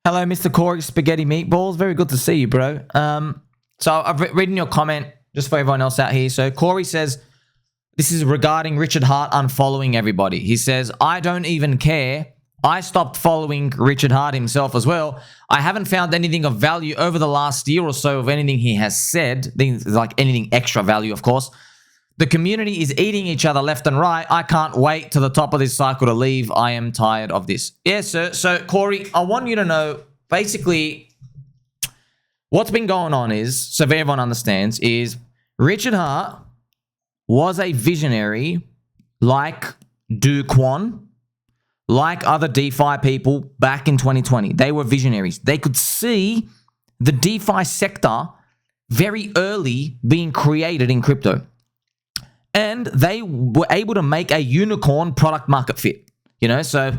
Hello, Mr. Corey Spaghetti Meatballs. Very good to see you, bro. So I've written your comment just for everyone else out here. So Corey says, this is regarding Richard Hart unfollowing everybody. He says, I don't even care. I stopped following Richard Hart himself as well. I haven't found anything of value over the last year or so of anything he has said. Things like anything extra value, of course. The community is eating each other left and right. I can't wait to the top of this cycle to leave. I am tired of this. Yeah, sir. So, Corey, I want you to know, basically, what's been going on is, so if everyone understands, is Richard Hart was a visionary like Do Kwon, like other DeFi people back in 2020. They were visionaries. They could see the DeFi sector very early being created in crypto. And they were able to make a unicorn product market fit. You know, so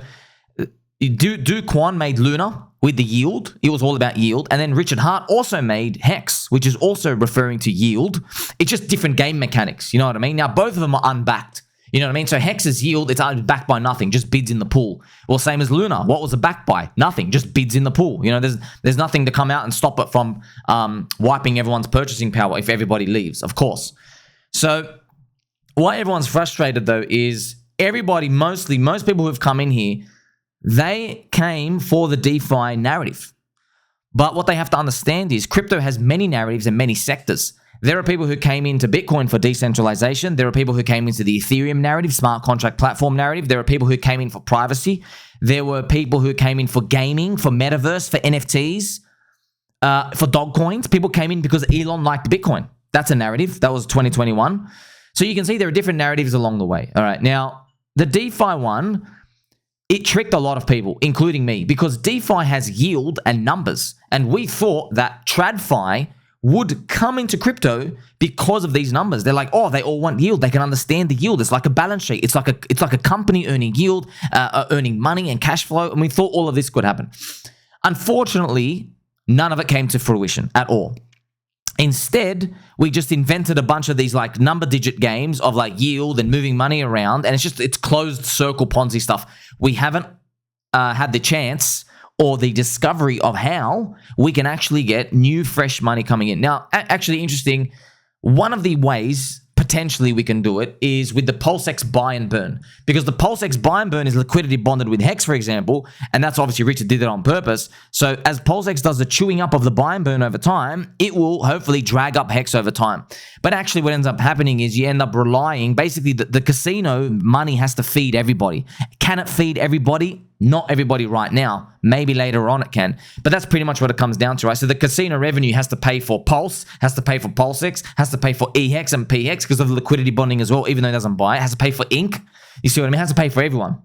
Do Kwon made Luna with the yield. It was all about yield. And then Richard Hart also made Hex, which is also referring to yield. It's just different game mechanics. You know what I mean? Now, both of them are unbacked. You know what I mean? So Hex's yield, it's backed by nothing, just bids in the pool. Well, same as Luna. What was it backed by? Nothing, just bids in the pool. You know, there's nothing to come out and stop it from wiping everyone's purchasing power if everybody leaves, of course. So why everyone's frustrated, though, is everybody, most people who have come in here, they came for the DeFi narrative. But what they have to understand is crypto has many narratives and many sectors. There are people who came into Bitcoin for decentralization. There are people who came into the Ethereum narrative, smart contract platform narrative. There are people who came in for privacy. There were people who came in for gaming, for metaverse, for NFTs, for dog coins. People came in because Elon liked Bitcoin. That's a narrative. That was 2021. So you can see there are different narratives along the way. All right. Now, the DeFi one, it tricked a lot of people, including me, because DeFi has yield and numbers. And we thought that TradFi would come into crypto because of these numbers. They're like, oh, they all want yield. They can understand the yield. It's like a balance sheet. It's like a company earning yield, earning money and cash flow. And we thought all of this could happen. Unfortunately, none of it came to fruition at all. Instead, we just invented a bunch of these like number digit games of like yield and moving money around. And it's closed circle Ponzi stuff. We haven't had the chance or the discovery of how we can actually get new, fresh money coming in. Now, actually interesting, one of the ways potentially we can do it is with the PulseX buy and burn. Because the PulseX buy and burn is liquidity bonded with HEX, for example, and that's obviously Richard did it on purpose. So as PulseX does the chewing up of the buy and burn over time, it will hopefully drag up HEX over time. But actually what ends up happening is you end up relying, basically the casino money has to feed everybody. Can it feed everybody? Not everybody right now. Maybe later on it can. But that's pretty much what it comes down to, right? So the casino revenue has to pay for Pulse, has to pay for PulseX, has to pay for EHEX and PHEX because of the liquidity bonding as well, even though it doesn't buy it. It has to pay for Inc. You see what I mean? It has to pay for everyone.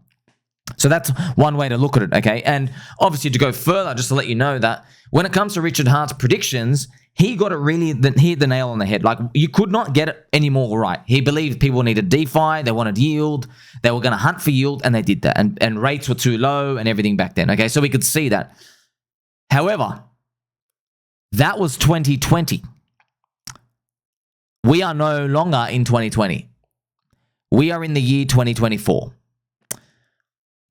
So that's one way to look at it, okay? And obviously to go further, just to let you know that when it comes to Richard Hart's predictions, he got it really, he hit the nail on the head. Like, you could not get it any more right. He believed people needed DeFi, they wanted yield, they were going to hunt for yield, and they did that. And rates were too low and everything back then, okay? So we could see that. However, that was 2020. We are no longer in 2020. We are in the year 2024.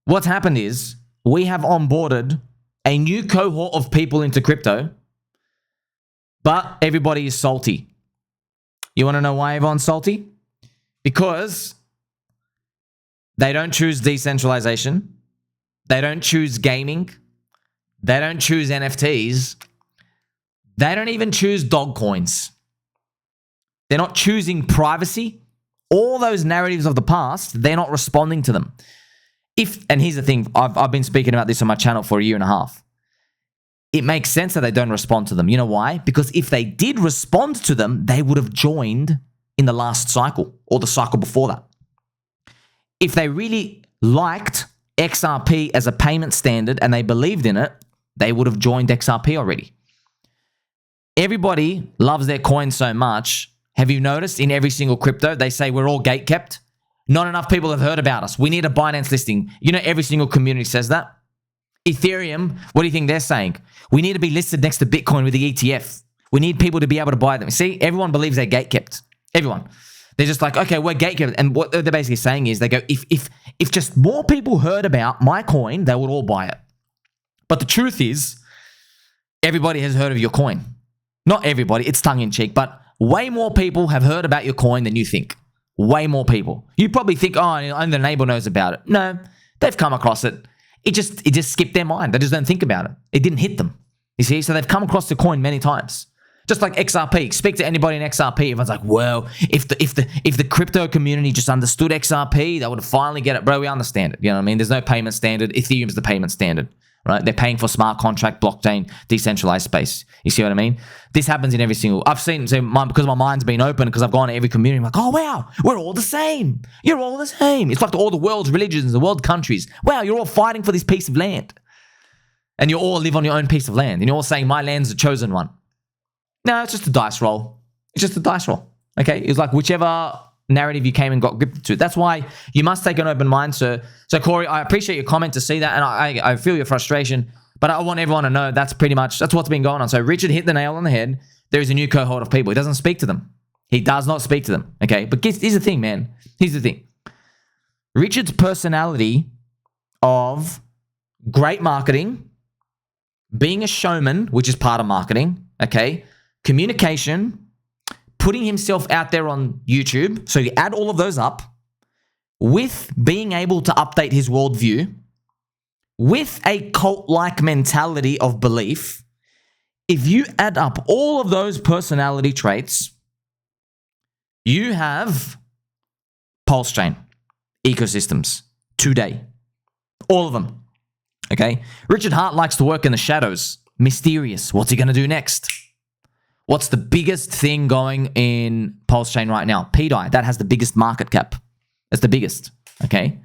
What's happened is we have onboarded a new cohort of people into crypto, but everybody is salty. You want to know why everyone's salty? Because they don't choose decentralization. They don't choose gaming. They don't choose NFTs. They don't even choose dog coins. They're not choosing privacy. All those narratives of the past, they're not responding to them. And here's the thing, I've been speaking about this on my channel for a year and a half. It makes sense that they don't respond to them. You know why? Because if they did respond to them, they would have joined in the last cycle or the cycle before that. If they really liked XRP as a payment standard and they believed in it, they would have joined XRP already. Everybody loves their coin so much. Have you noticed in every single crypto, they say we're all gatekept? Not enough people have heard about us. We need a Binance listing. You know, every single community says that. Ethereum, what do you think they're saying? We need to be listed next to Bitcoin with the ETF. We need people to be able to buy them. See, everyone believes they're gatekept. Everyone. They're just like, okay, we're gatekept. And what they're basically saying is they go, if just more people heard about my coin, they would all buy it. But the truth is, everybody has heard of your coin. Not everybody, it's tongue-in-cheek, but way more people have heard about your coin than you think. Way more people. You probably think, oh, only the neighbor knows about it. No, they've come across it. It just skipped their mind. They just don't think about it. It didn't hit them. You see? So they've come across the coin many times. Just like XRP. Speak to anybody in XRP. Everyone's like, well, if the crypto community just understood XRP, they would have finally get it. Bro, we understand it. You know what I mean? There's no payment standard. Ethereum's the payment standard, right? They're paying for smart contract, blockchain, decentralized space. You see what I mean? This happens in every single... I've seen... So because my mind's been open, because I've gone to every community, I'm like, oh, wow, we're all the same. You're all the same. It's like all the world's religions, the world countries. Wow, you're all fighting for this piece of land. And you all live on your own piece of land. And you're all saying, my land's the chosen one. No, it's just a dice roll. It's just a dice roll. Okay? It's like whichever narrative you came and got gripped to. That's why you must take an open mind, sir. So, Corey, I appreciate your comment to see that, and I feel your frustration, but I want everyone to know that's what's been going on. So, Richard hit the nail on the head. There is a new cohort of people. He doesn't speak to them. He does not speak to them. Okay? But here's the thing, man. Here's the thing. Richard's personality of great marketing, being a showman, which is part of marketing, okay? Communication, putting himself out there on YouTube. So you add all of those up with being able to update his worldview, with a cult-like mentality of belief. If you add up all of those personality traits, you have PulseChain ecosystems today. All of them. Okay? Richard Hart likes to work in the shadows. Mysterious. What's he going to do next? What's the biggest thing going in PulseChain right now? PDI. That has the biggest market cap. That's the biggest. Okay?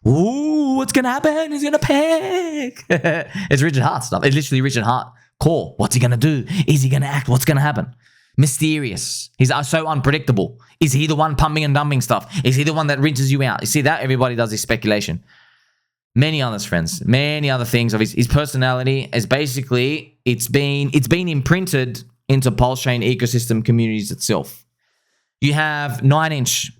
Ooh, what's going to happen? He's going to peg. It's Richard Hart stuff. It's literally Richard Hart. Core. What's he going to do? Is he going to act? What's going to happen? Mysterious. He's so unpredictable. Is he the one pumping and dumping stuff? Is he the one that rinses you out? You see that? Everybody does this speculation. Many others, friends. Many other things of his personality is basically, it's been imprinted into PulseChain ecosystem communities itself. You have 9-inch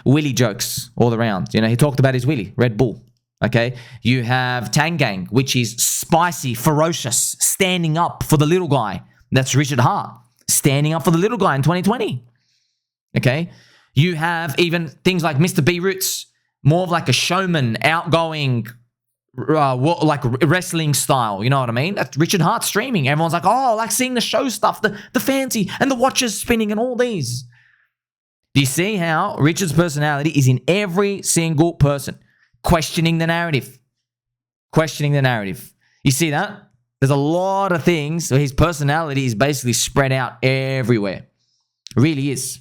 Willy jokes all around. You know, he talked about his Willy, Red Bull. Okay? You have Tangang, which is spicy, ferocious, standing up for the little guy. That's Richard Hart, standing up for the little guy in 2020. Okay? You have even things like Mr. B Roots, more of like a showman, outgoing, like wrestling style, you know what I mean? That's Richard Hart streaming. Everyone's like, oh, I like seeing the show stuff, the fancy, and the watches spinning and all these. Do you see how Richard's personality is in every single person? Questioning the narrative. Questioning the narrative. You see that? There's a lot of things. So his personality is basically spread out everywhere. It really is.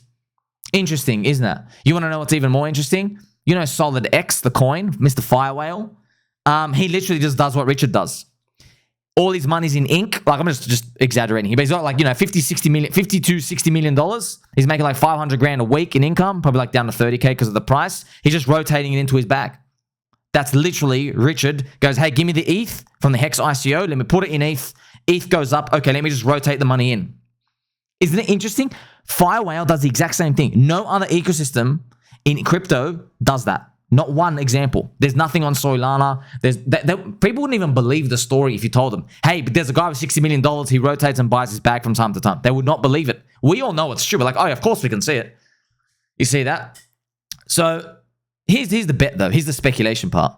Interesting, isn't it? You want to know what's even more interesting? You know SOLIDX, the coin, Mr. FireWhale? He literally just does what Richard does. All his money's in ink. Like, I'm just exaggerating here, but he's got like, 50 to 60 million dollars. He's making like 500 grand a week in income, probably like down to 30K because of the price. He's just rotating it into his bag. That's literally Richard goes, hey, give me the ETH from the HEX ICO. Let me put it in ETH. ETH goes up. Okay, let me just rotate the money in. Isn't it interesting? FireWhale does the exact same thing. No other ecosystem in crypto does that. Not one example. There's nothing on Solana. People wouldn't even believe the story if you told them, hey, but there's a guy with $60 million. He rotates and buys his bag from time to time. They would not believe it. We all know it's true. We're like, oh, yeah, of course we can see it. You see that? So here's the bet, though. Here's the speculation part.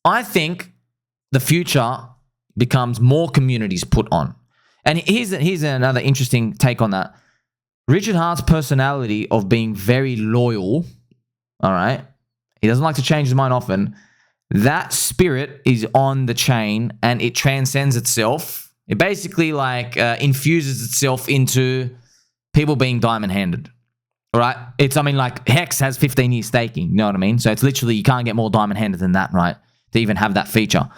I think the future becomes more communities put on. And here's another interesting take on that. Richard Hart's personality of being very loyal, all right? He doesn't like to change his mind often. That spirit is on the chain and it transcends itself. It basically like infuses itself into people being diamond-handed, all right? Like HEX has 15-year staking, you know what I mean? So it's literally, you can't get more diamond-handed than that, right? To even have that feature.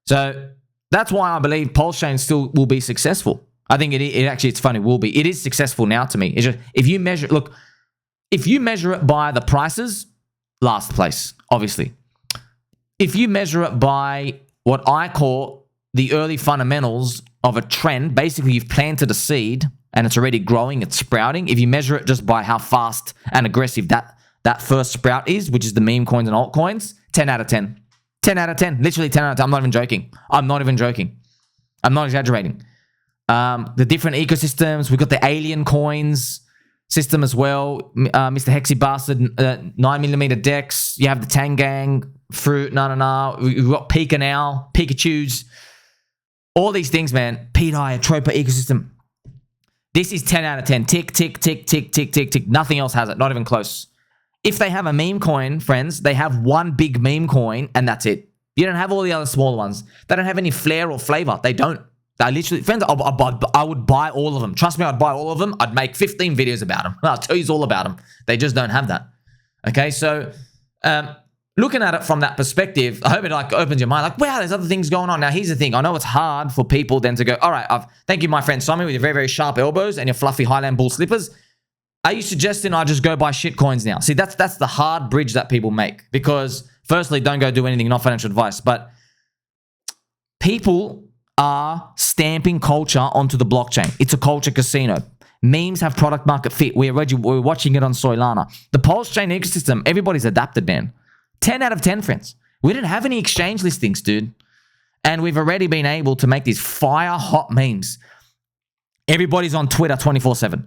So that's why I believe PulseChain still will be successful. I think it's funny, will be. It is successful now to me. It's just, if you measure it by the prices, last place, obviously. If you measure it by what I call the early fundamentals of a trend, basically you've planted a seed and it's already growing, it's sprouting. If you measure it just by how fast and aggressive that first sprout is, which is the meme coins and altcoins, 10 out of 10. 10 out of 10. Literally 10 out of 10. I'm not even joking. I'm not exaggerating. The different ecosystems. We've got the alien coins system as well. Mr. Hexy Bastard, 9mm decks. You have the Tangang, Fruit, We've got Pika now, Pikachus. All these things, man. PDI, Tropa ecosystem. This is 10 out of 10. Tick, tick, tick, tick, tick, tick, tick. Nothing else has it. Not even close. If they have a meme coin, friends, they have one big meme coin and that's it. You don't have all the other smaller ones. They don't have any flair or flavor. They don't. I literally, friends, I would buy all of them. Trust me, I'd buy all of them. I'd make 15 videos about them. I'll tell you all about them. They just don't have that. Okay, so looking at it from that perspective, I hope it like opens your mind. Like, wow, there's other things going on. Now, here's the thing. I know it's hard for people then to go, all right, thank you, my friend Sommi, with your very, very sharp elbows and your fluffy Highland Bull slippers. Are you suggesting I just go buy shit coins now? See, that's the hard bridge that people make because, firstly, don't go do anything, not financial advice, but people are stamping culture onto the blockchain. It's a culture casino. Memes have product market fit. We're watching it on Solana. The PulseChain ecosystem, everybody's adapted, man. 10 out of 10, friends. We didn't have any exchange listings, dude. And we've already been able to make these fire-hot memes. Everybody's on Twitter 24/7.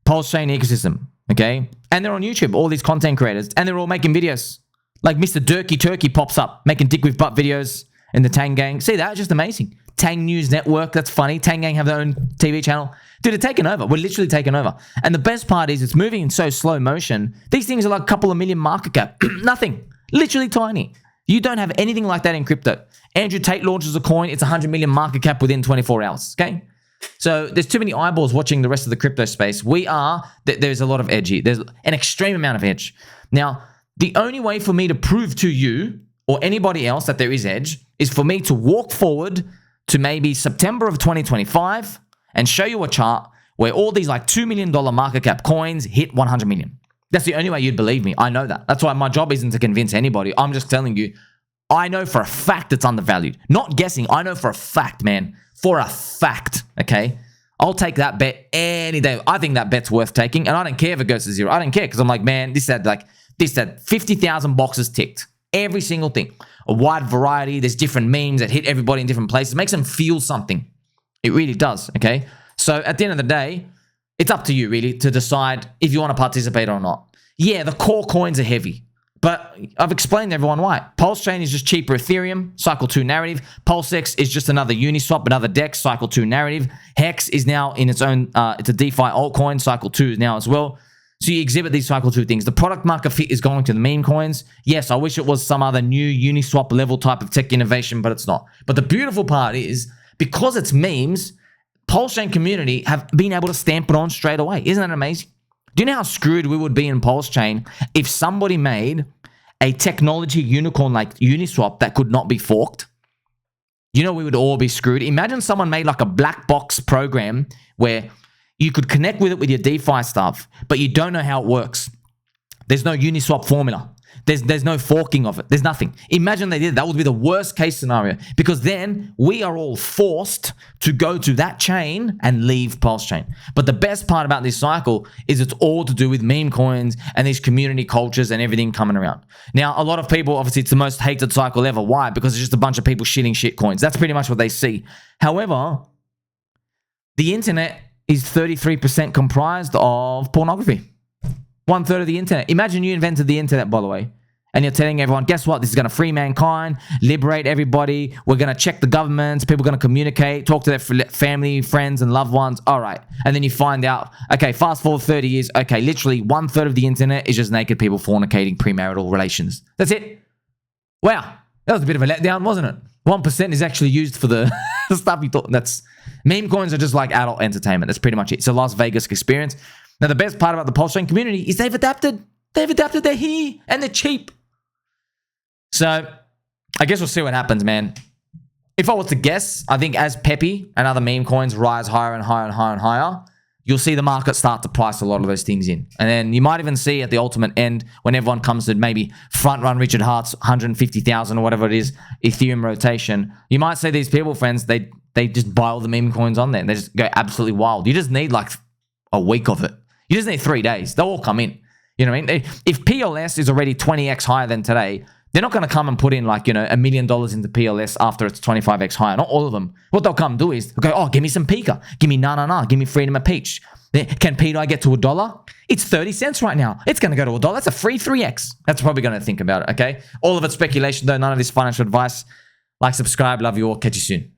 PulseChain ecosystem, okay? And they're on YouTube, all these content creators. And they're all making videos. Like Mr. Durky Turkey pops up, making dick with butt videos in the Tang Gang. See that? Just amazing. Tang News Network, that's funny. Tang Gang have their own TV channel. Dude, they're taking over. We're literally taking over. And the best part is it's moving in so slow motion. These things are like a couple of million market cap. Nothing. Literally tiny. You don't have anything like that in crypto. Andrew Tate launches a coin. It's 100 million market cap within 24 hours. Okay? So there's too many eyeballs watching the rest of the crypto space. There's a lot of edge here. There's an extreme amount of edge. Now, the only way for me to prove to you or anybody else that there is edge is for me to walk forward to maybe September of 2025 and show you a chart where all these like $2 million market cap coins hit 100 million. That's the only way you'd believe me. I know that. That's why my job isn't to convince anybody. I'm just telling you, I know for a fact it's undervalued. Not guessing. I know for a fact, man. For a fact, okay? I'll take that bet any day. I think that bet's worth taking, and I don't care if it goes to zero. I don't care because I'm like, man, this had 50,000 boxes ticked. Every single thing. A wide variety. There's different memes that hit everybody in different places. It makes them feel something. It really does, okay? So at the end of the day, it's up to you, really, to decide if you want to participate or not. Yeah, the core coins are heavy, but I've explained to everyone why. PulseChain is just cheaper Ethereum, Cycle 2 narrative. PulseX is just another Uniswap, another DEX, Cycle 2 narrative. HEX is now in its own, it's a DeFi altcoin, Cycle 2 now as well. So you exhibit these Cycle 2 things. The product market fit is going to the meme coins. Yes, I wish it was some other new Uniswap level type of tech innovation, but it's not. But the beautiful part is, because it's memes, PulseChain community have been able to stamp it on straight away. Isn't that amazing? Do you know how screwed we would be in PulseChain if somebody made a technology unicorn like Uniswap that could not be forked? You know we would all be screwed. Imagine someone made like a black box program where you could connect with it with your DeFi stuff, but you don't know how it works. There's no Uniswap formula. There's no forking of it. There's nothing. Imagine they did. That would be the worst case scenario, because then we are all forced to go to that chain and leave PulseChain. But the best part about this cycle is it's all to do with meme coins and these community cultures and everything coming around. Now, a lot of people, obviously, it's the most hated cycle ever. Why? Because it's just a bunch of people shitting shit coins. That's pretty much what they see. However, the internet is 33% comprised of pornography. 1/3 of the internet. Imagine you invented the internet, by the way, and you're telling everyone, guess what? This is going to free mankind, liberate everybody. We're going to check the governments. People are going to communicate, talk to their family, friends, and loved ones. All right. And then you find out, okay, fast forward 30 years. Okay, literally 1/3 of the internet is just naked people fornicating premarital relations. That's it. Wow. That was a bit of a letdown, wasn't it? 1% is actually used for the stuff you thought. That's meme coins are just like adult entertainment. That's pretty much it. It's a Las Vegas experience. Now, the best part about the PulseChain community is they've adapted. They're here, and they're cheap. So, I guess we'll see what happens, man. If I was to guess, I think as Pepe and other meme coins rise higher and higher and higher and higher, you'll see the market start to price a lot of those things in. And then you might even see at the ultimate end, when everyone comes to maybe front run Richard Hart's 150,000 or whatever it is, Ethereum rotation, you might see these people, friends, they just buy all the meme coins on there. And they just go absolutely wild. You just need like a week of it. You just need 3 days. They'll all come in. You know what I mean? If PLS is already 20x higher than today, They're not going to come and put in like, you know, $1 million into PLS after it's 25x higher. Not all of them. What they'll come do is they'll go, oh, give me some Pika. Give me nah. Give me Freedom of Peach. Can PeteI get to $1? It's 30 cents right now. It's going to go to $1. That's a free 3x. That's probably going to think about it, okay? All of it's speculation though. None of this financial advice. Like, subscribe. Love you all. Catch you soon.